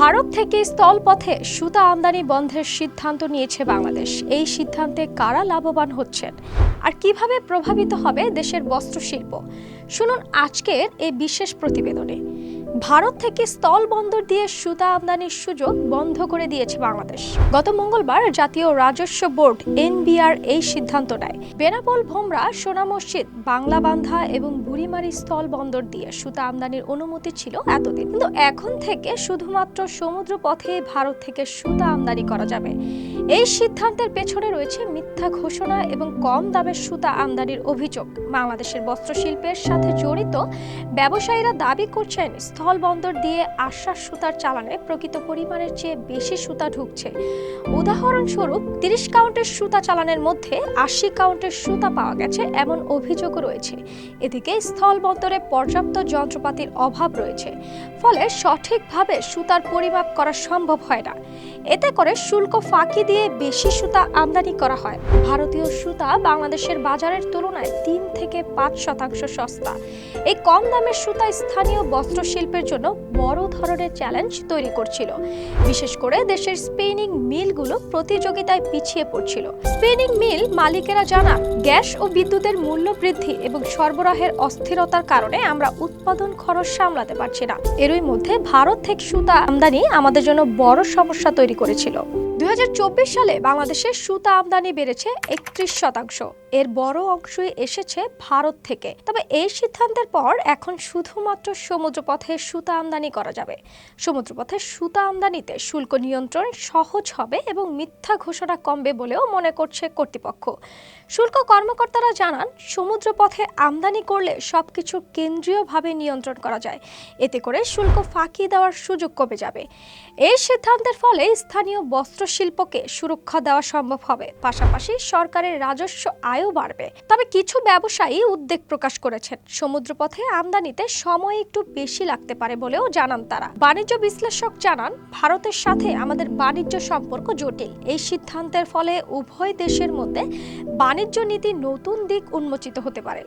ভারত থেকে স্থলপথে সুতা আমদানি বন্ধের সিদ্ধান্ত নিয়েছে বাংলাদেশ। এই সিদ্ধান্তে কারা লাভবান হচ্ছেন আর কিভাবে প্রভাবিত হবে দেশের বস্ত্রশিল্প, শুনুন আজকের এই বিশেষ প্রতিবেদনে। ভারত থেকে স্থল বন্দর দিয়ে সুতা আমদানির সুযোগ বন্ধ করে দিয়েছে বাংলাদেশ। গত মঙ্গলবার জাতীয় রাজস্ব বোর্ড এনবিআর এই সিদ্ধান্ত নেয়। বেনাপোল, ভোমরা, সোনা মসজিদ, বাংলাবান্ধা এবং বুড়িমারি স্থল বন্দর দিয়ে সুতা আমদানির অনুমতি ছিল এতদিন, কিন্তু এখন থেকে শুধুমাত্র সমুদ্র পথে ভারত থেকে সুতা আমদানি করা যাবে। এই সিদ্ধান্তের পেছনে রয়েছে মিথ্যা ঘোষণা এবং কম দামের সুতা আমদানির অভিযোগ। বাংলাদেশের বস্ত্রশিল্পের সাথে জড়িত ব্যবসায়ীরা দাবি করছেন স্থল বন্দর দিয়ে আসা সুতার চালানে প্রকৃত পরিমাণের চেয়ে বেশি সুতা ঢুকছে। উদাহরণস্বরূপ 30 কাউন্টের সুতা চালানের মধ্যে 80 কাউন্টের সুতা পাওয়া গেছে এমন অভিযোগও রয়েছে। এদিকে স্থল বন্দরে পর্যাপ্ত যন্ত্রপাতির অভাব রয়েছে, ফলে সঠিকভাবে সুতার পরিমাপ করা সম্ভব হয় না। এতে করে শুল্ক ফাঁকি দিয়ে বেশি সুতা আমদানি করা হয়। ভারতীয় সুতা বাংলাদেশের বাজারের তুলনায় 3 থেকে 5% সস্তা। এই কম দামের সুতা স্থানীয় বস্ত্রশিল্পের জন্য বড় ধরনের চ্যালেঞ্জ তৈরি করছিল। বিশেষ করে দেশের স্পিনিং মিলগুলো প্রতিযোগিতায় পিছিয়ে পড়ছিল। স্পিনিং মিল মালিকেরা জানান, গ্যাস ও বিদ্যুতের মূল্য বৃদ্ধি এবং সরবরাহের অস্থিরতার কারণে আমরা উৎপাদন খরচ সামলাতে পারছি না। এরই মধ্যে ভারত থেকে সুতা আমদানি আমাদের জন্য বড় সমস্যা তৈরি করেছিল। 2024 সালে বাংলাদেশের সুতা আমদানি বেড়েছে 31%। এর বড় অংশই এসেছে ভারত থেকে। তবে এই সিদ্ধান্তের পর এখন শুধুমাত্র সমুদ্রপথে সুতা আমদানি করা যাবে। সমুদ্রপথে সুতা আমদানিতে শুল্ক নিয়ন্ত্রণ সহজ হবে এবং মিথ্যা ঘোষণা কমবে বলেও মনে করছে কর্তৃপক্ষ। শুল্ক কর্মকর্তারা জানান, সমুদ্রপথে আমদানি করলে সবকিছু কেন্দ্রীয়ভাবে নিয়ন্ত্রণ করা যায়। এতে করে শুল্ক ফাঁকি দেওয়ার সুযোগ কমে যাবে। এই সিদ্ধান্তের ফলে স্থানীয় বস্ত্রশিল্পকে সুরক্ষা দেওয়া সম্ভব হবে, পাশাপাশি সরকারের রাজস্ব আয়ও বাড়বে। তবে কিছু ব্যবসায়ী উদ্বেগ প্রকাশ করেছেন, সমুদ্রপথে আমদানিতে সময় একটু বেশি লাগতে পারে বলেও জানান তারা। বাণিজ্য বিশ্লেষক জানান, ভারতের সাথে আমাদের বাণিজ্য সম্পর্ক জটিল। এই সিদ্ধান্তের ফলে উভয় দেশের মধ্যে বাণিজ্য নীতি নতুন দিক উন্মোচিত হতে পারে।